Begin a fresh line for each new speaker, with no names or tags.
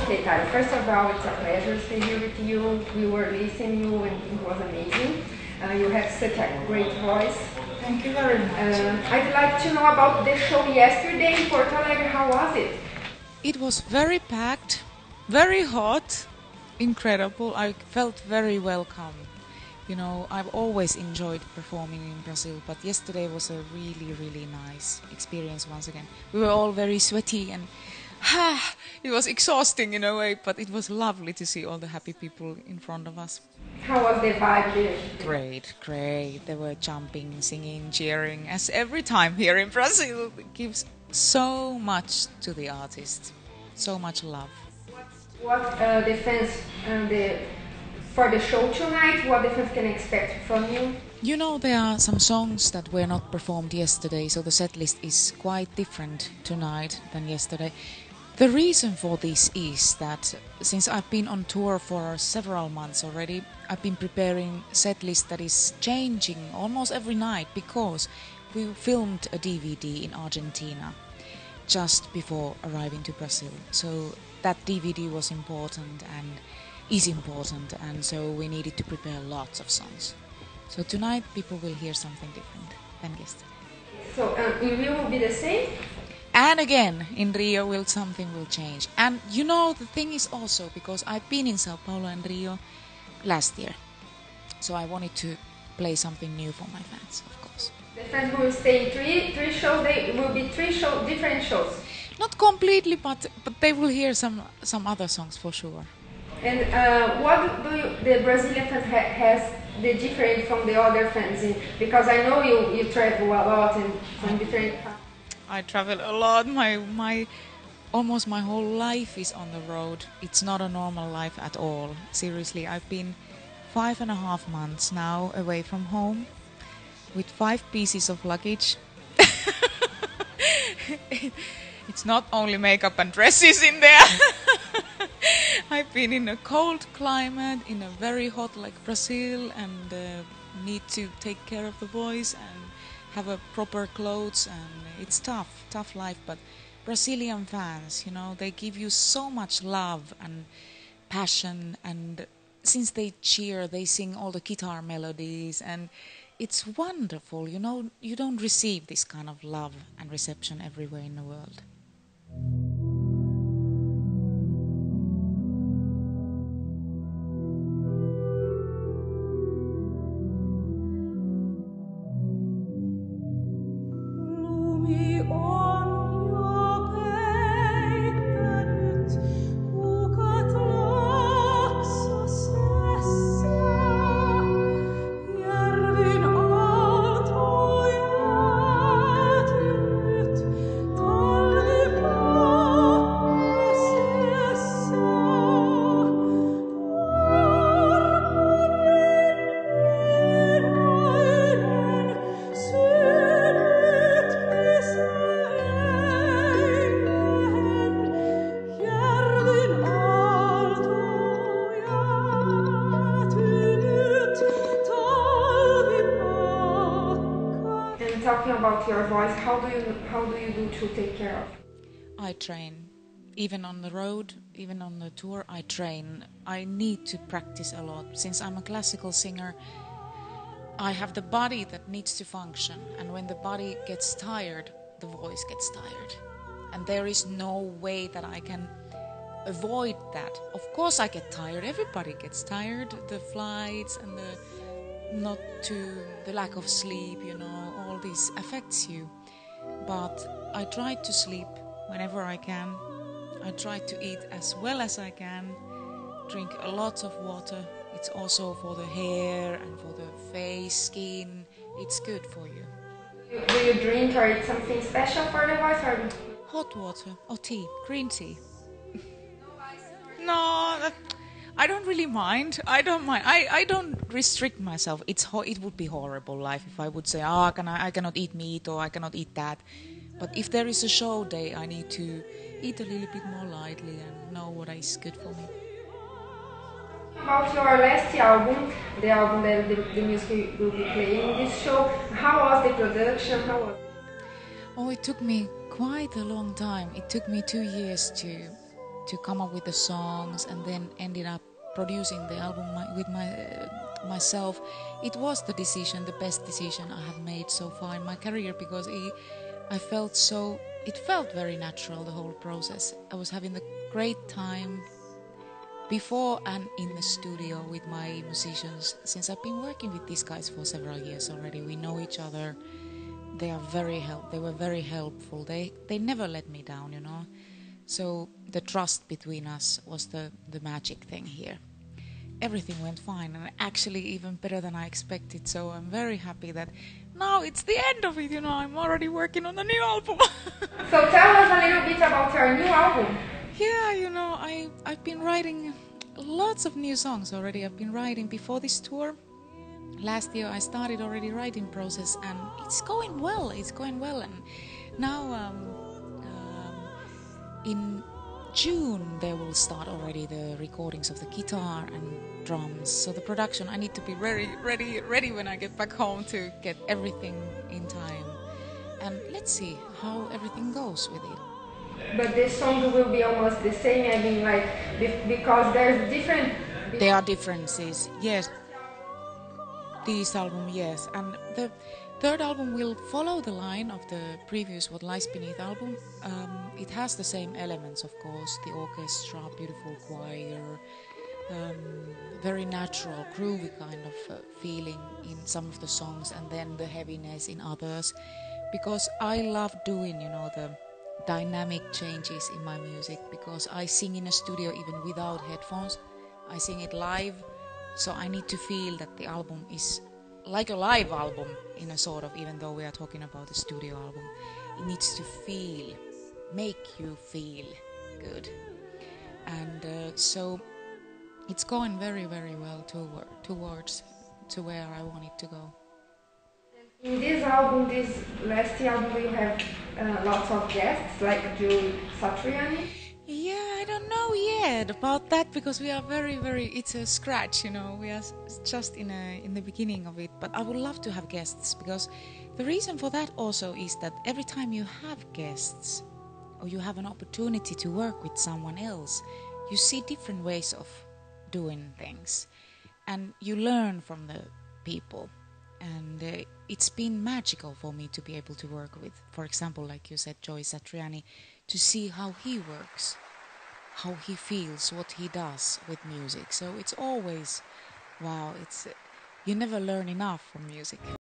Okay, Tarja, first of all, it's a pleasure to stay here with you. We were listening to you and it was amazing. You have such a great voice.
Thank you very much.
I'd like to know about the show yesterday in Porto Alegre. How was it?
It was very packed, very hot, incredible. I felt very welcome. You know, I've always enjoyed performing in Brazil, but yesterday was a really, really nice experience once again. We were all very sweaty and it was exhausting in a way, but it was lovely to see all the happy people in front of us.
How was the vibe there?
Great, great. They were jumping, singing, cheering, as every time here in Brazil. It gives so much to the artist, so much love.
What the fans for the show tonight, what the fans can expect from you?
You know, there are some songs that were not performed yesterday, so the set list is quite different tonight than yesterday. The reason for this is that since I've been on tour for several months already, I've been preparing a set list that is changing almost every night because we filmed a DVD in Argentina just before arriving to Brazil. So that DVD was important and is important, and so we needed to prepare lots of songs. So tonight people will hear something different than yesterday.
So in Rio will be the same?
And again, in Rio something will change. And you know, the thing is also because I've been in Sao Paulo and Rio last year. So I wanted to play something new for my fans, of course.
The fans will stay in three shows, they will be different shows.
Not completely, but they will hear some other songs for sure.
And what do the Brazilian fans has the different from the other fans? Because I know you travel a lot and from different.
I travel a lot. Almost my whole life is on the road. It's not a normal life at all. Seriously, I've been 5.5 months now away from home with 5 pieces of luggage. It's not only makeup and dresses in there. I've been in a cold climate, in a very hot like Brazil, and need to take care of the boys and have a proper clothes, and it's tough life. But Brazilian fans, you know, they give you so much love and passion, and since they cheer, they sing all the guitar melodies, and it's wonderful. You know, you don't receive this kind of love and reception everywhere in the world.
Talking about your voice, how do you do to take care of?
I train. Even on the road, even on the tour, I train. I need to practice a lot. Since I'm a classical singer, I have the body that needs to function. And when the body gets tired, the voice gets tired. And there is no way that I can avoid that. Of course I get tired. Everybody gets tired. The flights and the lack of sleep, you know, all this affects you. But I try to sleep whenever I can. I try to eat as well as I can, drink a lot of water. It's also for the hair and for the face, skin. It's good for you.
Do you drink or eat something special for the voice? Or?
Hot water or tea, green tea. No, I don't really mind. I don't mind. I don't restrict myself. It would be horrible life if I would say, I cannot eat meat or I cannot eat that. But if there is a show day, I need to eat a little bit more lightly and know what is good for me.
About your last album, the album that the music will be playing in this show, how was the production? How was it?
Oh, it took me quite a long time. It took me 2 years to to come up with the songs, and then ended up producing the album with myself. It was the best decision I have made so far in my career, because it felt very natural, the whole process. I was having a great time before and in the studio with my musicians, since I've been working with these guys for several years already. We know each other. They were very helpful. They never let me down, you know. So the trust between us was the magic thing here. Everything went fine, and actually even better than I expected. So I'm very happy that now it's the end of it, you know. I'm already working on a new album.
So tell us a little bit about your new album.
Yeah, you know, I've been writing lots of new songs already. I've been writing before this tour. Last year I started already writing process, and it's going well. And now in June there will start already the recordings of the guitar and drums. So the production, I need to be ready when I get back home to get everything in time. And let's see how everything goes with it.
But the songs will be almost the same, I mean, like, because there's different...
There are differences, yes. This album, yes. And the third album will follow the line of the previous What Lies Beneath album. It has the same elements, of course. The orchestra, beautiful choir, very natural, groovy kind of feeling in some of the songs, and then the heaviness in others. Because I love doing, you know, the dynamic changes in my music, because I sing in a studio even without headphones. I sing it live, so I need to feel that the album is like a live album in a sort of, even though we are talking about a studio album. It needs to make you feel good. And so it's going very, very well towards to where I want it to go.
In this album, this last album, you have lots of guests, like Joe Satriani.
Yeah, I don't know yet about that, because we are it's a scratch, you know. We are just in the beginning of it. But I would love to have guests, because the reason for that also is that every time you have guests, or you have an opportunity to work with someone else, you see different ways of doing things, and you learn from the people. And it's been magical for me to be able to work with, for example, like you said, Joey Satriani, to see how he works, how he feels, what he does with music. So it's always, wow, you never learn enough from music.